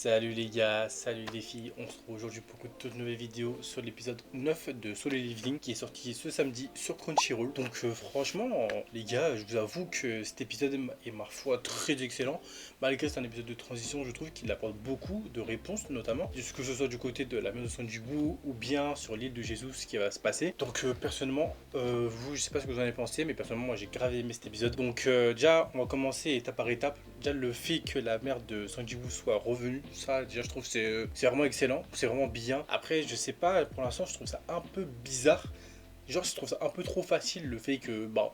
Salut les gars, salut les filles, on se retrouve aujourd'hui pour une toute nouvelle vidéo sur l'épisode 9 de Solo Leveling qui est sorti ce samedi sur Crunchyroll. Donc franchement les gars, je vous avoue que cet épisode est ma foi très excellent. Malgré que c'est un épisode de transition, je trouve qu'il apporte beaucoup de réponses, notamment que ce soit du côté de la maison de Sanjibu ou bien sur l'île de Jésus, ce qui va se passer. Donc personnellement, vous, je sais pas ce que vous en avez pensé, mais personnellement moi j'ai grave aimé cet épisode. Donc déjà on va commencer étape par étape. Déjà le fait que la mère de Sanjibu soit revenue, ça déjà je trouve que c'est vraiment excellent, c'est vraiment bien. Après je sais pas, pour l'instant je trouve ça un peu bizarre. Genre je trouve ça un peu trop facile le fait que bon,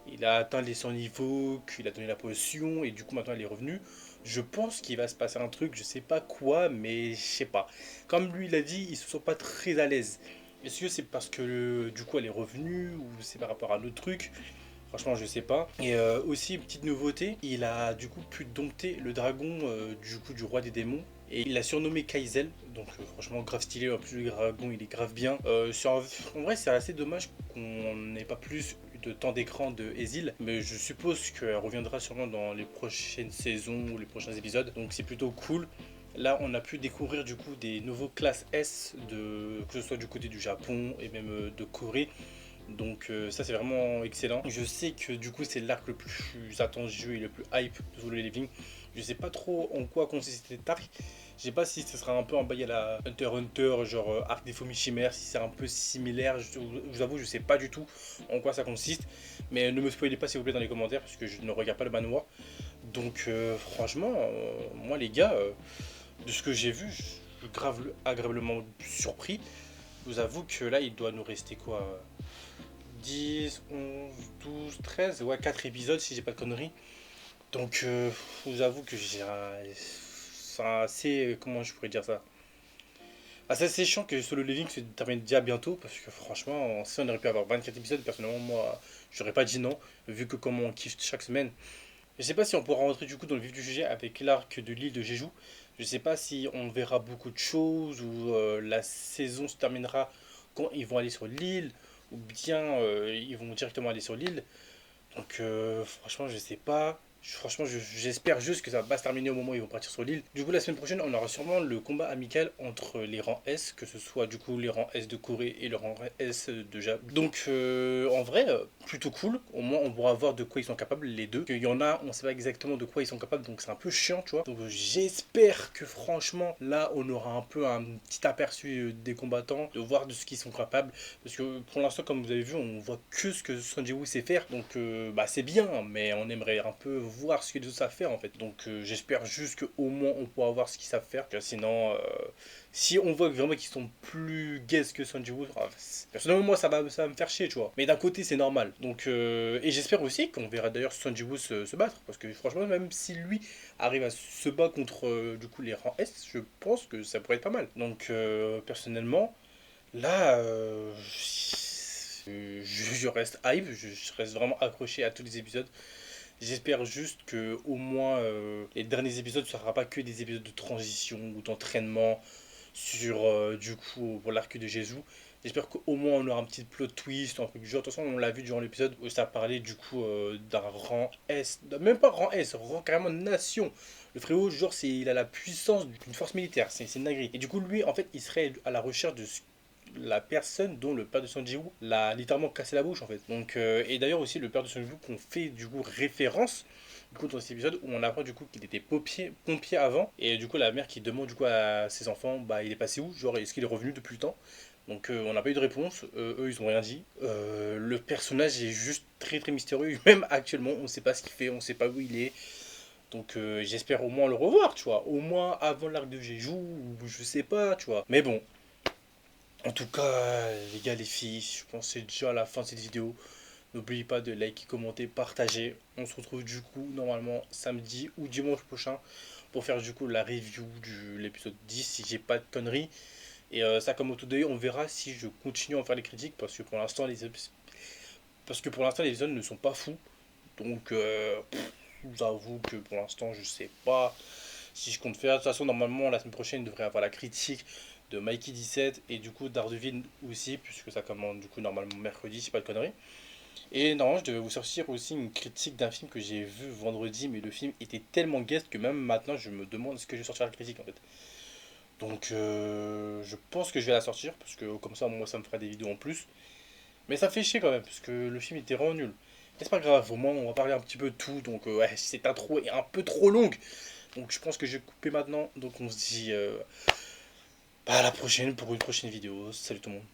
il a atteint les 100 niveaux, qu'il a donné la potion et du coup maintenant il est revenu. Je pense qu'il va se passer un truc, je sais pas quoi, mais je sais pas. Comme lui il a dit, ils se sont pas très à l'aise. Est-ce que c'est parce que du coup elle est revenue ou c'est par rapport à un autre truc? Franchement, je sais pas. Et aussi, une petite nouveauté, il a du coup pu dompter le dragon du roi des démons. Et il l'a surnommé Kaizel, donc franchement grave stylé, en plus le dragon il est grave bien. En vrai c'est assez dommage qu'on n'ait pas plus de temps d'écran de Ezil, mais je suppose qu'elle reviendra sûrement dans les prochaines saisons ou les prochains épisodes, donc c'est plutôt cool. Là, on a pu découvrir du coup des nouveaux classes S, que ce soit du côté du Japon et même de Corée. Donc ça c'est vraiment excellent. Je sais que du coup c'est l'arc le plus attendu et le plus hype de Solo Leveling. Je sais pas trop en quoi consiste cet arc. Je sais pas si ce sera un peu emballé à la Hunter x Hunter, genre arc des fourmis chimères, si c'est un peu similaire. Je vous avoue, je sais pas du tout en quoi ça consiste. Mais ne me spoilez pas s'il vous plaît dans les commentaires parce que je ne regarde pas le manhwa. Donc franchement, moi les gars, de ce que j'ai vu, je suis grave agréablement surpris. Je vous avoue que là il doit nous rester quoi, 10, 11, 12, 13, ouais, 4 épisodes si j'ai pas de conneries. Donc, je vous avoue que j'ai un. C'est assez. Comment je pourrais dire ça? Ah, c'est assez chiant que Solo Leveling se termine déjà bientôt parce que franchement, si on aurait pu avoir 24 épisodes, personnellement, moi, j'aurais pas dit non, vu que comment on kiffe chaque semaine. Je sais pas si on pourra rentrer du coup dans le vif du sujet avec l'arc de l'île de Jeju. Je sais pas si on verra beaucoup de choses ou la saison se terminera quand ils vont aller sur l'île ou bien ils vont directement aller sur l'île. Donc franchement, je sais pas. Franchement, j'espère juste que ça va pas se terminer au moment où ils vont partir sur l'île. Du coup, la semaine prochaine, on aura sûrement le combat amical entre les rangs S, que ce soit du coup les rangs S de Corée et le rang S de Japon. Donc en vrai, plutôt cool. Au moins, on pourra voir de quoi ils sont capables, les deux. Il y en a, on sait pas exactement de quoi ils sont capables, donc c'est un peu chiant, tu vois. Donc j'espère que franchement, là, on aura un peu un petit aperçu des combattants, de voir de ce qu'ils sont capables. Parce que pour l'instant, comme vous avez vu, on voit que ce que Sanjiwoo sait faire. Donc bah, c'est bien, mais on aimerait un peu voir ce que les autres savent faire en fait. Donc j'espère juste qu'au moins on pourra voir ce qu'ils savent faire. Sinon, si on voit vraiment qu'ils sont plus gays que Sanjiwoo, personnellement moi ça va me faire chier, tu vois. Mais d'un côté c'est normal. Donc et j'espère aussi qu'on verra d'ailleurs Sanjiwoo se battre. Parce que franchement, même si lui arrive à se battre contre du coup les rangs S, je pense que ça pourrait être pas mal. Donc personnellement, là, je reste hype, je reste vraiment accroché à tous les épisodes. J'espère juste que au moins les derniers épisodes ne seront pas que des épisodes de transition ou d'entraînement sur du coup pour l'arc de Jésus. J'espère qu'au moins on aura un petit plot twist, un truc du genre. De toute façon, on l'a vu durant l'épisode où ça parlait du coup d'un rang S, même pas rang S, rang carrément nation. Le frérot, genre, il a la puissance d'une force militaire, c'est une dinguerie. Et du coup, lui, en fait, il serait à la recherche de la personne dont le père de Sanjiwoo l'a littéralement cassé la bouche en fait. Donc, et d'ailleurs aussi le père de Sanjiwoo qu'on fait du coup référence du coup dans cet épisode où on apprend du coup qu'il était pompier avant et du coup la mère qui demande du coup à ses enfants bah il est passé où, genre est-ce qu'il est revenu depuis le temps. Donc on n'a pas eu de réponse, eux ils ont rien dit. Le personnage est juste très très mystérieux, même actuellement on sait pas ce qu'il fait, on sait pas où il est. Donc j'espère au moins le revoir, tu vois, au moins avant l'arc de Jeju ou je sais pas, tu vois. Mais bon, en tout cas, les gars, les filles, je pense que c'est déjà la fin de cette vidéo. N'oubliez pas de liker, commenter, partager. On se retrouve du coup normalement samedi ou dimanche prochain pour faire du coup la review de l'épisode 10 si j'ai pas de conneries. Et ça comme au tout deuil, on verra si je continue à en faire les critiques parce que pour l'instant les épisodes ne sont pas fous. Donc je vous avoue que pour l'instant je sais pas si je compte faire. De toute façon normalement la semaine prochaine il devrait avoir la critique de Mikey 17 et du coup Daredevil aussi puisque ça commence du coup normalement mercredi si pas de conneries. Et normalement, je devais vous sortir aussi une critique d'un film que j'ai vu vendredi, mais le film était tellement guest que même maintenant, je me demande est-ce que je vais sortir la critique en fait. Donc, je pense que je vais la sortir, parce que comme ça, moi, ça me fera des vidéos en plus. Mais ça fait chier quand même, parce que le film était vraiment nul. Mais c'est pas grave, au moins, on va parler un petit peu de tout. Donc, ouais, cette intro est un peu trop longue. Donc, je pense que je vais couper maintenant. Donc, on se dit à la prochaine pour une prochaine vidéo. Salut tout le monde.